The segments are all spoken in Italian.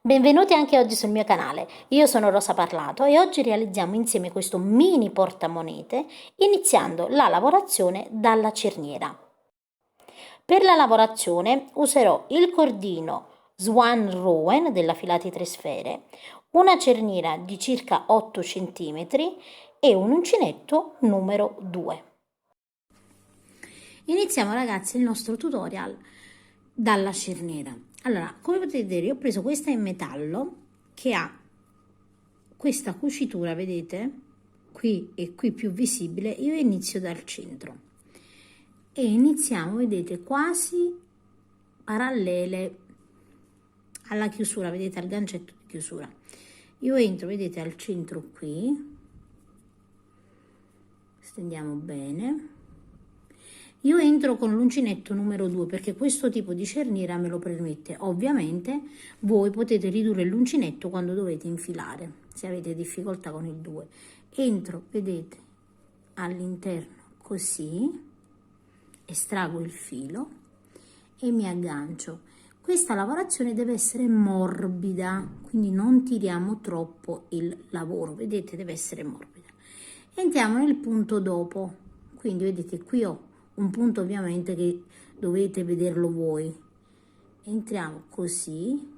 Benvenuti anche oggi sul mio canale, io sono Rosa Parlato e oggi realizziamo insieme questo mini portamonete iniziando la lavorazione dalla cerniera. Per la lavorazione userò il cordino Swan Rowan della Filati 3 Sfere, una cerniera di circa 8 cm e un uncinetto numero 2. Iniziamo ragazzi il nostro tutorial dalla cerniera. Allora, come potete vedere, io ho preso questa in metallo che ha questa cucitura, vedete? Qui e qui più visibile. Io inizio dal centro e iniziamo, vedete, quasi parallele alla chiusura, vedete, al gancetto di chiusura. Io entro, vedete, al centro qui, stendiamo bene. Io entro con l'uncinetto numero 2 perché questo tipo di cerniera me lo permette. Ovviamente voi potete ridurre l'uncinetto quando dovete infilare, se avete difficoltà con il 2. Entro, vedete, all'interno così, estraggo il filo e mi aggancio. Questa lavorazione deve essere morbida, quindi non tiriamo troppo il lavoro, vedete, deve essere morbida. Entriamo nel punto dopo, quindi vedete qui ho un punto ovviamente che dovete vederlo voi. Entriamo così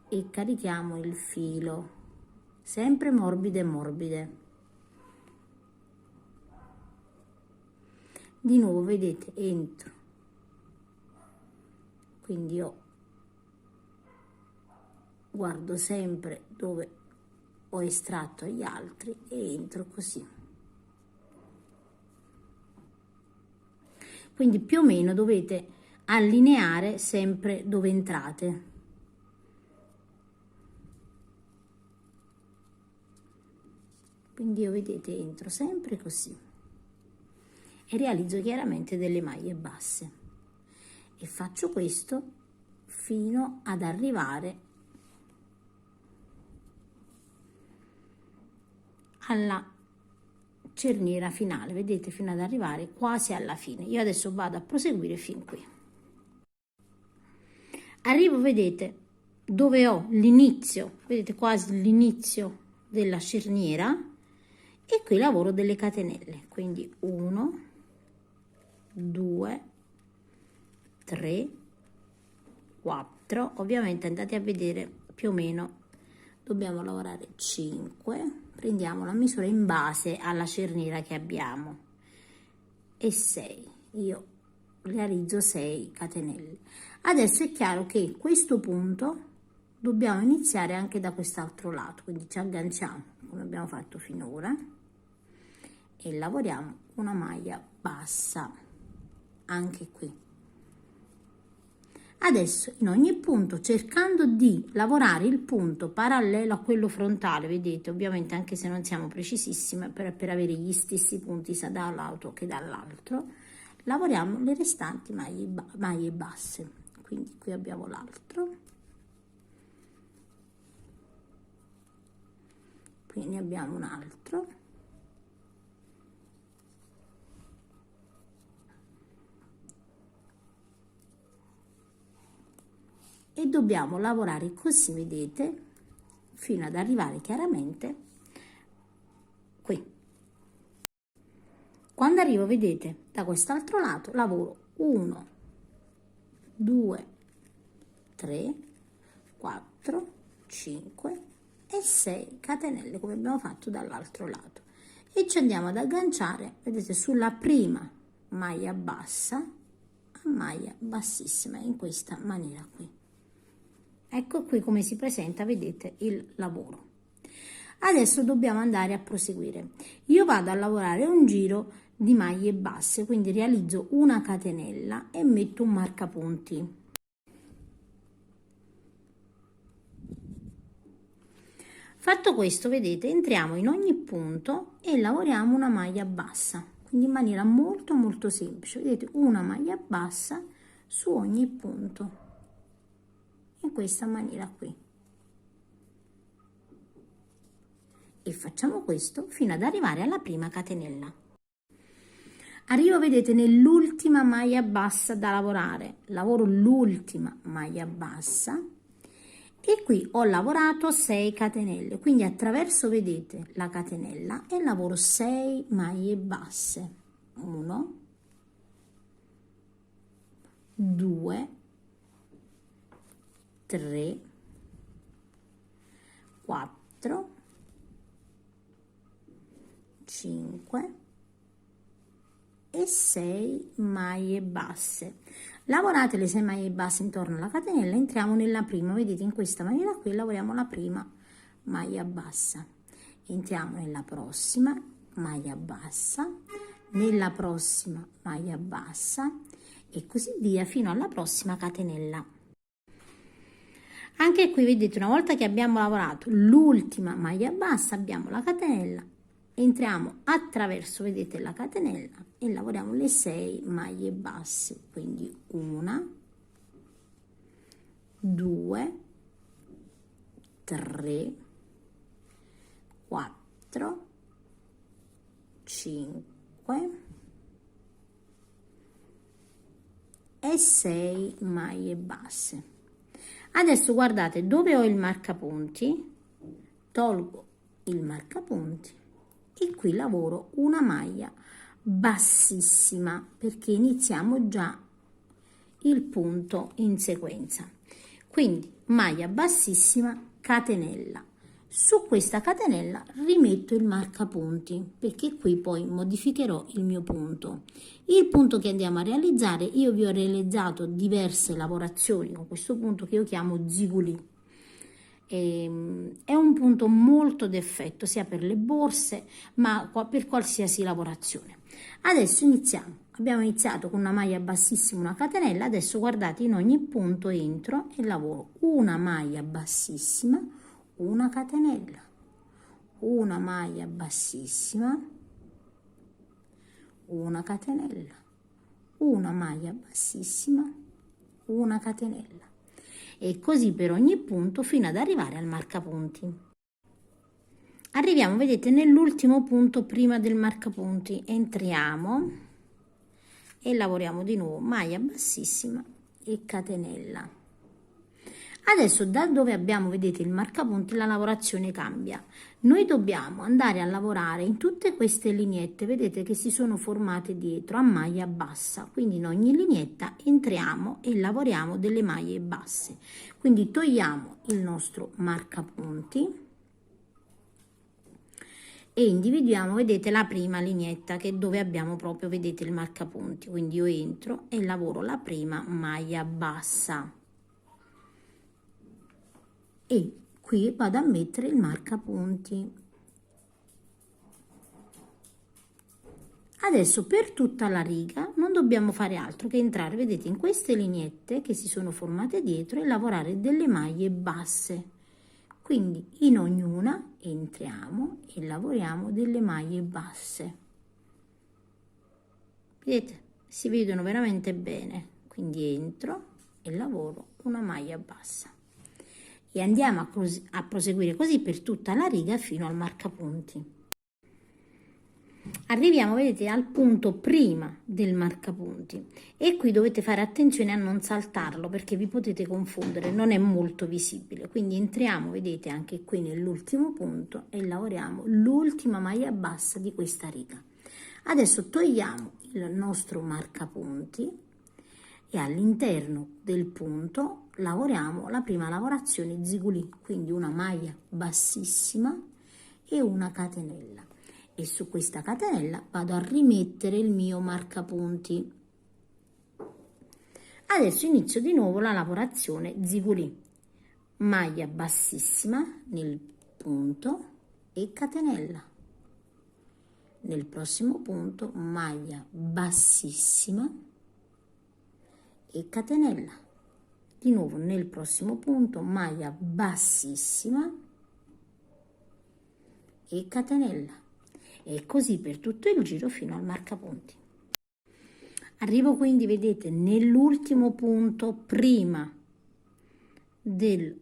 e carichiamo il filo, sempre morbide morbide. Di nuovo vedete, entro, quindi io guardo sempre dove ho estratto gli altri e entro così. Quindi più o meno dovete allineare sempre dove entrate. Quindi io, vedete, entro sempre così e realizzo chiaramente delle maglie basse e faccio questo fino ad arrivare alla cerniera finale, vedete, fino ad arrivare quasi alla fine. Io adesso vado a proseguire fin qui. Arrivo, vedete, dove ho l'inizio, vedete, quasi l'inizio della cerniera, e qui lavoro delle catenelle, quindi 1, 2, 3, 4, ovviamente andate a vedere più o meno, dobbiamo lavorare 5, prendiamo la misura in base alla cerniera che abbiamo, e 6, io realizzo 6 catenelle. Adesso è chiaro che questo punto dobbiamo iniziare anche da quest'altro lato, quindi ci agganciamo come abbiamo fatto finora e lavoriamo una maglia bassa anche qui. Adesso in ogni punto, cercando di lavorare il punto parallelo a quello frontale, vedete, ovviamente anche se non siamo precisissime, per avere gli stessi punti sia da un lato che dall'altro, lavoriamo le restanti maglie basse. Quindi qui abbiamo l'altro, qui ne abbiamo un altro, e dobbiamo lavorare così, vedete, fino ad arrivare chiaramente qui. Quando arrivo, vedete, da quest'altro lato lavoro 1, 2, 3, 4, 5 e 6 catenelle come abbiamo fatto dall'altro lato e ci andiamo ad agganciare, vedete, sulla prima maglia bassa a maglia bassissima in questa maniera qui. Ecco qui come si presenta, vedete, il lavoro. Adesso dobbiamo andare a proseguire. Io vado a lavorare un giro di maglie basse, quindi realizzo una catenella e metto un marcapunti. Fatto questo, vedete, entriamo in ogni punto e lavoriamo una maglia bassa, quindi in maniera molto molto semplice, vedete, una maglia bassa su ogni punto, in questa maniera qui. E facciamo questo fino ad arrivare alla prima catenella. Arrivo, vedete, nell'ultima maglia bassa da lavorare, lavoro l'ultima maglia bassa e qui ho lavorato 6 catenelle, quindi attraverso, vedete, la catenella e lavoro 6 maglie basse, 1, 2, 3, 4, 5 e 6 maglie basse. Lavorate le 6 maglie basse intorno alla catenella, entriamo nella prima, vedete, in questa maniera qui lavoriamo la prima maglia bassa, entriamo nella prossima maglia bassa, nella prossima maglia bassa e così via fino alla prossima catenella. Anche qui, vedete, una volta che abbiamo lavorato l'ultima maglia bassa, abbiamo la catenella, entriamo attraverso, vedete, la catenella e lavoriamo le 6 maglie basse, quindi 1, 2, 3, 4, 5 e 6 maglie basse. Adesso guardate, dove ho il marcapunti, tolgo il marcapunti e qui lavoro una maglia bassissima perché iniziamo già il punto in sequenza. Quindi maglia bassissima, catenella. Su questa catenella rimetto il marcapunti perché qui poi modificherò il mio punto. Il punto che andiamo a realizzare, io vi ho realizzato diverse lavorazioni con questo punto che io chiamo ziguli. È un punto molto d'effetto sia per le borse ma per qualsiasi lavorazione. Adesso iniziamo. Abbiamo iniziato con una maglia bassissima, una catenella. Adesso guardate, in ogni punto entro e lavoro una maglia bassissima, una catenella, una maglia bassissima, una catenella, una maglia bassissima, una catenella e così per ogni punto fino ad arrivare al marcapunti. Arriviamo, vedete, nell'ultimo punto prima del marcapunti, entriamo e lavoriamo di nuovo maglia bassissima e catenella. Adesso da dove abbiamo, vedete, il marcapunti, la lavorazione cambia. Noi dobbiamo andare a lavorare in tutte queste lineette, vedete, che si sono formate dietro a maglia bassa, quindi in ogni lineetta entriamo e lavoriamo delle maglie basse. Quindi togliamo il nostro marcapunti e individuiamo, vedete, la prima lineetta che è dove abbiamo proprio, vedete, il marcapunti. Quindi io entro e lavoro la prima maglia bassa e qui vado a mettere il marcapunti. Adesso per tutta la riga non dobbiamo fare altro che entrare, vedete, in queste lineette che si sono formate dietro e lavorare delle maglie basse. Quindi in ognuna entriamo e lavoriamo delle maglie basse. Vedete, si vedono veramente bene. Quindi entro e lavoro una maglia bassa. E andiamo a proseguire così per tutta la riga fino al marcapunti. Arriviamo, vedete, al punto prima del marcapunti e qui dovete fare attenzione a non saltarlo perché vi potete confondere, non è molto visibile. Quindi entriamo, vedete, anche qui nell'ultimo punto e lavoriamo l'ultima maglia bassa di questa riga. Adesso togliamo il nostro marcapunti e all'interno del punto lavoriamo la prima lavorazione ziguli, quindi una maglia bassissima e una catenella e su questa catenella vado a rimettere il mio marcapunti. Adesso inizio di nuovo la lavorazione ziguli, maglia bassissima nel punto e catenella, nel prossimo punto maglia bassissima e catenella, di nuovo nel prossimo punto maglia bassissima e catenella e così per tutto il giro fino al marcapunti. Arrivo quindi, vedete, nell'ultimo punto prima del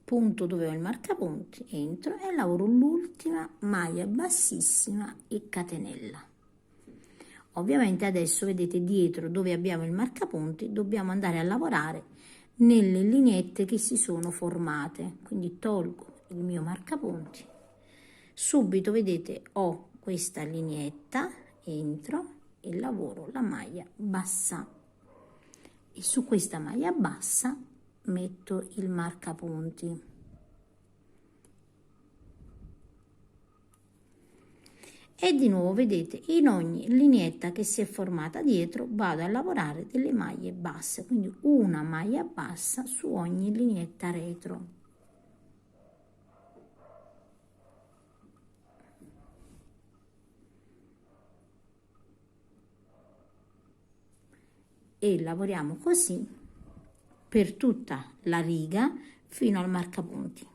punto dove ho il marcapunti, entro e lavoro l'ultima maglia bassissima e catenella. Ovviamente adesso vedete dietro dove abbiamo il marcapunti dobbiamo andare a lavorare nelle lineette che si sono formate, quindi tolgo il mio marcapunti, subito vedete ho questa lineetta, entro e lavoro la maglia bassa e su questa maglia bassa metto il marcapunti. E di nuovo vedete in ogni lineetta che si è formata dietro vado a lavorare delle maglie basse, quindi una maglia bassa su ogni lineetta retro. E lavoriamo così per tutta la riga fino al marcapunti.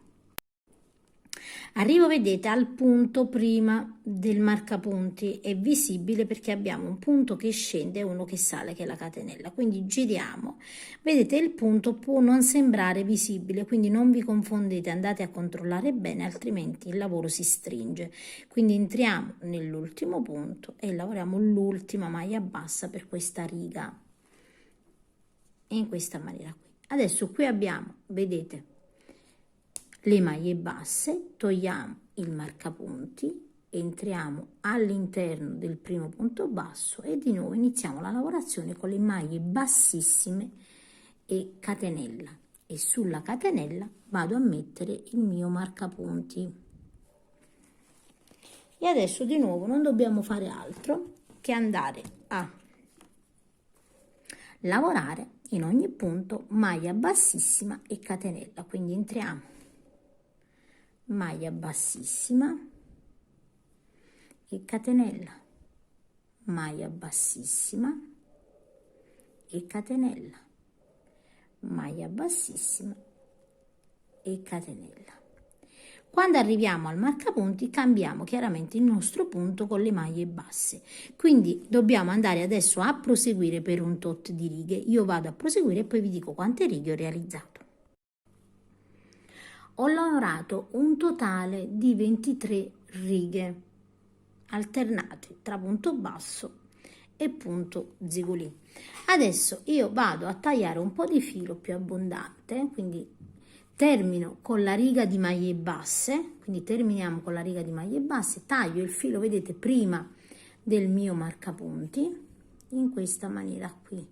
Arrivo, vedete, al punto prima del marcapunti, è visibile perché abbiamo un punto che scende e uno che sale, che è la catenella, quindi giriamo, vedete il punto può non sembrare visibile, quindi non vi confondete, andate a controllare bene, altrimenti il lavoro si stringe. Quindi entriamo nell'ultimo punto e lavoriamo l'ultima maglia bassa per questa riga, in questa maniera qui. Adesso qui abbiamo, vedete, le maglie basse, togliamo il marcapunti, entriamo all'interno del primo punto basso e di nuovo iniziamo la lavorazione con le maglie bassissime e catenella, e sulla catenella vado a mettere il mio marcapunti. E adesso di nuovo non dobbiamo fare altro che andare a lavorare in ogni punto maglia bassissima e catenella, quindi entriamo maglia bassissima e catenella, maglia bassissima e catenella, maglia bassissima e catenella. Quando arriviamo al marcapunti cambiamo chiaramente il nostro punto con le maglie basse, quindi dobbiamo andare adesso a proseguire per un tot di righe. Io vado a proseguire e poi vi dico quante righe ho realizzato. Ho lavorato un totale di 23 righe alternate tra punto basso e punto zigulì. Adesso io vado a tagliare un po' di filo più abbondante, quindi termino con la riga di maglie basse, quindi terminiamo con la riga di maglie basse, taglio il filo, vedete, prima del mio marcapunti, in questa maniera qui,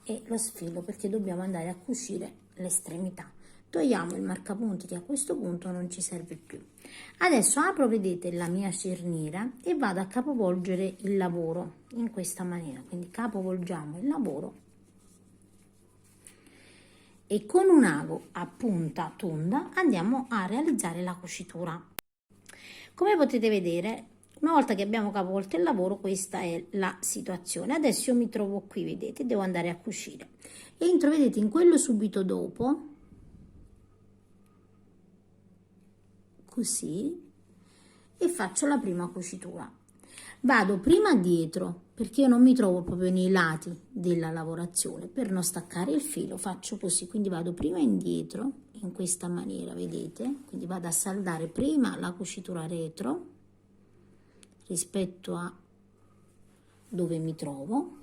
e lo sfilo perché dobbiamo andare a cucire l'estremità. Togliamo il marcapunti che a questo punto non ci serve più. Adesso apro, vedete, la mia cerniera e vado a capovolgere il lavoro in questa maniera, quindi capovolgiamo il lavoro e con un ago a punta tonda andiamo a realizzare la cucitura. Come potete vedere, una volta che abbiamo capovolto il lavoro, questa è la situazione. Adesso io mi trovo qui, vedete, devo andare a cucire. Entro, vedete, in quello subito dopo, così, e faccio la prima cucitura. Vado prima dietro perché io non mi trovo proprio nei lati della lavorazione, per non staccare il filo faccio così, quindi vado prima indietro in questa maniera, vedete, quindi vado a saldare prima la cucitura retro rispetto a dove mi trovo,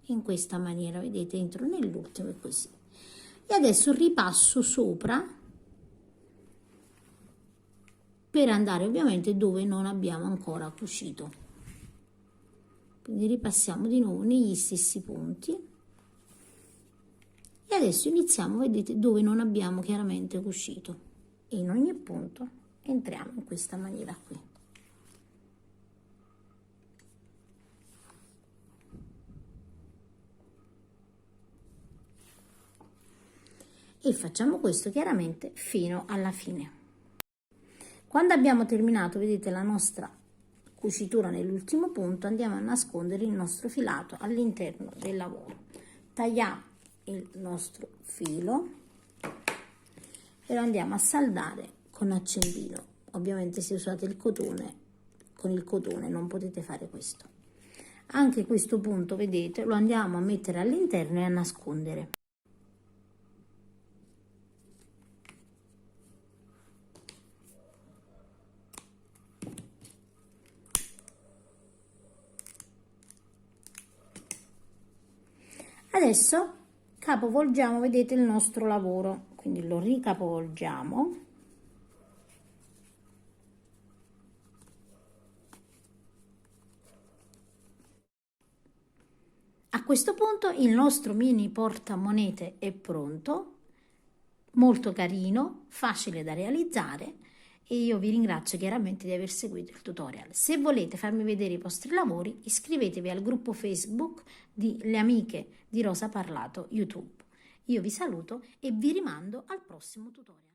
in questa maniera, vedete, entro nell'ultimo e così, e adesso ripasso sopra per andare ovviamente dove non abbiamo ancora cucito. Quindi ripassiamo di nuovo negli stessi punti e adesso iniziamo, vedete, dove non abbiamo chiaramente cucito, e in ogni punto entriamo in questa maniera qui. E facciamo questo chiaramente fino alla fine. Quando abbiamo terminato, vedete, la nostra cucitura nell'ultimo punto, andiamo a nascondere il nostro filato all'interno del lavoro. Tagliamo il nostro filo e lo andiamo a saldare con accendino. Ovviamente se usate il cotone, con il cotone non potete fare questo. Anche questo punto, vedete, lo andiamo a mettere all'interno e a nascondere. Adesso capovolgiamo, vedete, il nostro lavoro, quindi lo ricapovolgiamo. A questo punto il nostro mini portamonete è pronto, molto carino, facile da realizzare, e io vi ringrazio chiaramente di aver seguito il tutorial. Se volete farmi vedere i vostri lavori, iscrivetevi al gruppo Facebook di Le Amiche di Rosa Parlato YouTube. Io vi saluto e vi rimando al prossimo tutorial.